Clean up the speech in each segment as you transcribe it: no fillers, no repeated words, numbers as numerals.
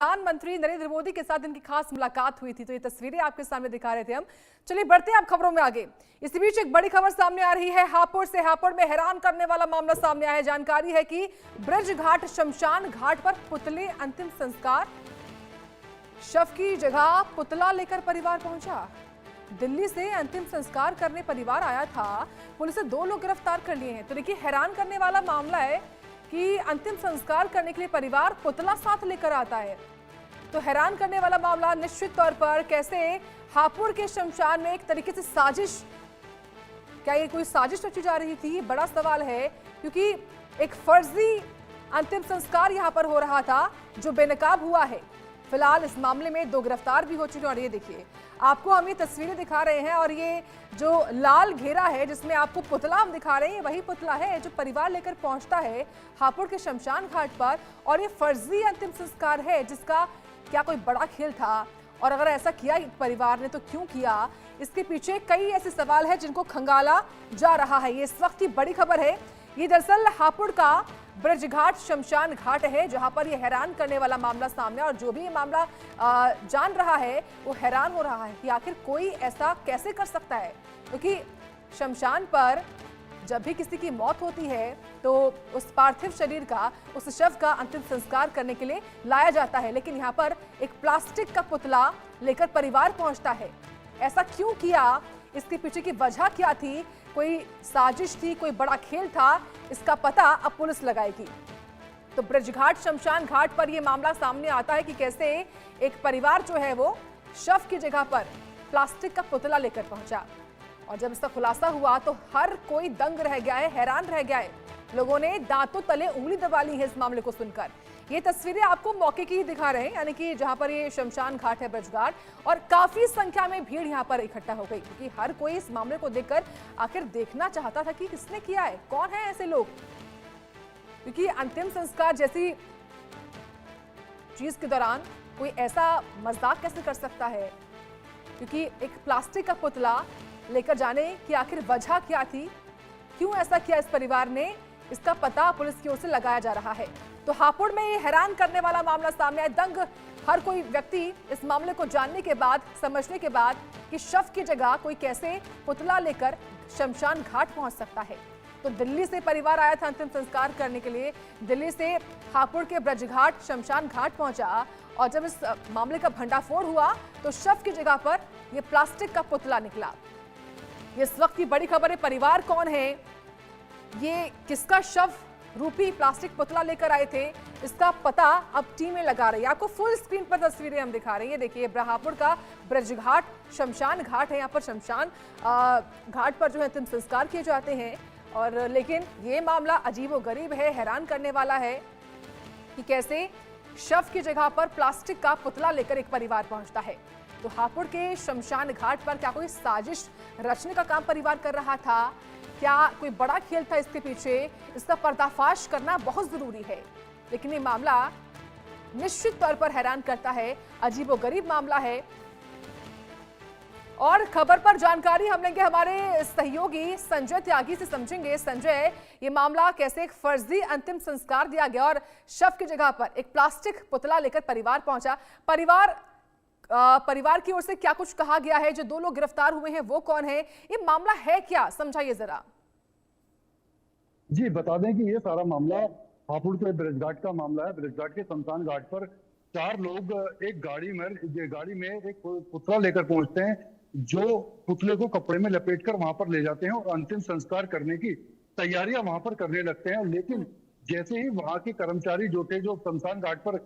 प्रधानमंत्री नरेंद्र मोदी के साथ इनकी खास मुलाकात हुई थी, तो ये तस्वीरें आपके सामने दिखा रहे थे हम। चलिए बढ़ते हैं आप खबरों में आगे। इसी बीच एक बड़ी खबर सामने आ रही है हापुड़ से। हापुड़ में हैरान करने वाला मामला सामने आया है। जानकारी है कि ब्रज घाट शमशान घाट पर पुतले अंतिम संस्कार, शव की जगह पुतला लेकर परिवार पहुंचा। दिल्ली से अंतिम संस्कार करने परिवार आया था। पुलिस ने 2 लोग गिरफ्तार कर लिए हैं। तो देखिए हैरान करने वाला मामला है कि अंतिम संस्कार करने के लिए परिवार पुतला साथ लेकर आता है। तो हैरान करने वाला मामला निश्चित तौर पर कैसे हापुड़ के शमशान में एक तरीके से साजिश, क्या ये कोई साजिश रची जा रही थी, बड़ा सवाल है। क्योंकि एक फर्जी अंतिम संस्कार यहां पर हो रहा था जो बेनकाब हुआ है। फिलहाल इस मामले में 2 गिरफ्तार भी हो चुके हैं। और ये देखिए आपको हम ये तस्वीरें दिखा रहे हैं और ये जो लाल घेरा है जिसमें आपको पुतला हम दिखा रहे हैं, वही पुतला है जो परिवार लेकर पहुंचता है हापुड़ के शमशान घाट पर। और ये फर्जी अंतिम संस्कार है जिसका क्या कोई बड़ा खेल था, और अगर ऐसा किया परिवार ने तो क्यों किया, इसके पीछे कई ऐसे सवाल है जिनको खंगाला जा रहा है। ये इस वक्त की बड़ी खबर है। ये दरअसल हापुड़ का ब्रजघाट शमशान घाट है जहां पर यह हैरान करने वाला मामला सामने, और जो भी ये मामला जान रहा है वो हैरान हो रहा है कि आखिर कोई ऐसा कैसे कर सकता है। क्योंकि शमशान पर जब भी किसी की मौत होती है तो उस पार्थिव शरीर का, उस शव का अंतिम संस्कार करने के लिए लाया जाता है, लेकिन यहाँ पर एक प्लास्टिक का पुतला लेकर परिवार पहुंचता है। ऐसा क्यों किया, इसके पीछे की वजह क्या थी, कोई साजिश थी, कोई बड़ा खेल था, इसका पता अब पुलिस लगाएगी। तो ब्रजघाट शमशान घाट पर यह मामला सामने आता है कि कैसे एक परिवार जो है वो शव की जगह पर प्लास्टिक का पुतला लेकर पहुंचा। और जब इसका खुलासा हुआ तो हर कोई दंग रह गया है, हैरान रह गया है। लोगों ने दांतों तले उंगली दबा ली है इस मामले को सुनकर। ये तस्वीरें आपको मौके की दिखा रहे हैं, यानी कि जहां पर ये शमशान घाट है ब्रजघाट, और काफी संख्या में भीड़ यहां पर इकट्ठा हो गई क्योंकि हर कोई इस मामले को देखकर आखिर देखना चाहता था कि किसने किया है, कौन है ऐसे लोग। क्योंकि अंतिम संस्कार जैसी चीज के दौरान कोई ऐसा मजाक कैसे कर सकता है, क्योंकि एक प्लास्टिक का पुतला लेकर जाने की आखिर वजह क्या थी, क्यों ऐसा किया इस परिवार ने, इसका पता पुलिस की ओर से लगाया जा रहा है। तो हापुड़ में ये हैरान करने वाला मामला सामने आया। दंग हर कोई व्यक्ति इस मामले को जानने के बाद, समझने के बाद कि शव की जगह कोई कैसे पुतला लेकर शमशान घाट पहुंच सकता है। तो दिल्ली से परिवार आया था अंतिम संस्कार करने के लिए, दिल्ली से हापुड़ के ब्रजघाट शमशान घाट पहुंचा, और जब इस मामले का भंडाफोड़ हुआ तो शव की जगह पर यह प्लास्टिक का पुतला निकला। इस वक्त की बड़ी खबर है, परिवार कौन है, ये किसका शव रूपी प्लास्टिक पुतला लेकर आए थे, इसका पता अब टीमें लगा रही है। आपको फुल स्क्रीन पर तस्वीरें हम दिखा रहे हैं। देखिए हापुड़ का ब्रजघाट शमशान घाट है। यहाँ पर शमशान घाट पर जो है अंतिम संस्कार किए जाते हैं। और लेकिन ये मामला अजीबोगरीब है, हैरान करने वाला है कि कैसे शव की जगह पर प्लास्टिक का पुतला लेकर एक परिवार पहुंचता है। तो हापुड़ के शमशान घाट पर क्या कोई साजिश रचने का काम परिवार कर रहा था, क्या कोई बड़ा खेल था इसके पीछे, इसका पर्दाफाश करना बहुत जरूरी है। लेकिन ये मामला निश्चित तौर पर हैरान करता है, अजीबोगरीब मामला है। और खबर पर जानकारी हम लेंगे हमारे सहयोगी संजय त्यागी से। समझेंगे संजय, ये मामला कैसे एक फर्जी अंतिम संस्कार दिया गया और शव की जगह पर एक प्लास्टिक पुतला लेकर परिवार पहुंचा। परिवार की ओर से क्या कुछ कहा गया है, जो 2 लोग गिरफ्तार हुए हैं वो कौन है, ये मामला है क्या, समझाइए जरा। जी बता दें कि ये सारा मामला हापुड़ के ब्रजघाट का मामला है। ब्रजघाट के शमशान घाट पर 4 लोग एक गाड़ी में एक पुतला लेकर पहुंचते हैं, जो पुतले को कपड़े में लपेटकर वहां पर ले जाते हैं और अंतिम संस्कार करने की तैयारियां वहां पर करने लगते हैं। लेकिन जैसे ही वहां के कर्मचारी जो थे, जो शमशान घाट पर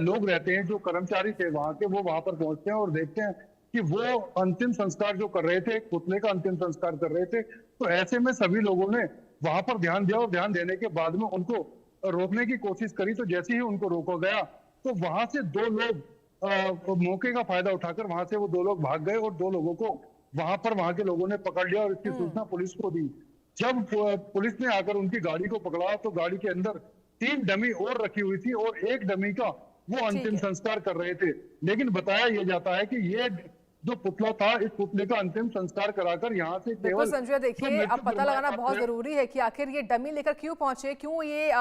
लोग रहते हैं, जो कर्मचारी थे वहां के, वो वहां पर पहुंचते हैं और देखते हैं कि वो अंतिम संस्कार जो कर रहे थे, पुतले का अंतिम संस्कार कर रहे थे। तो ऐसे में सभी लोगों ने वहां पर ध्यान दिया और ध्यान देने के बाद में उनको रोकने की कोशिश करी। तो जैसे ही उनको रोका गया तो वहां से 2 लोग मौके का फायदा उठाकर वहां से वो 2 लोग भाग गए और 2 लोगों को वहां के लोगों ने पकड़ लिया और इसकी सूचना पुलिस को दी। जब पुलिस ने आकर उनकी गाड़ी को पकड़ा तो गाड़ी के अंदर 3 डमी और रखी हुई थी और एक डमी का वो अंतिम संस्कार कर रहे थे। लेकिन बताया यह जाता है कि जो पुतला था, इस पुतले का अंतिम संस्कार कराकर यहाँ से बिल्कुल केवल संजय, देखिए अब पता लगाना बहुत जरूरी है कि आखिर ये डमी लेकर क्यों पहुंचे, क्यों ये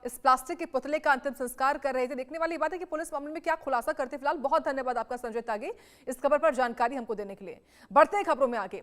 इस प्लास्टिक के पुतले का अंतिम संस्कार कर रहे थे। देखने वाली बात है कि पुलिस मामले में क्या खुलासा करते। फिलहाल बहुत धन्यवाद आपका संजय तागे इस खबर पर जानकारी हमको देने के लिए। बढ़ते हैं खबरों में आगे।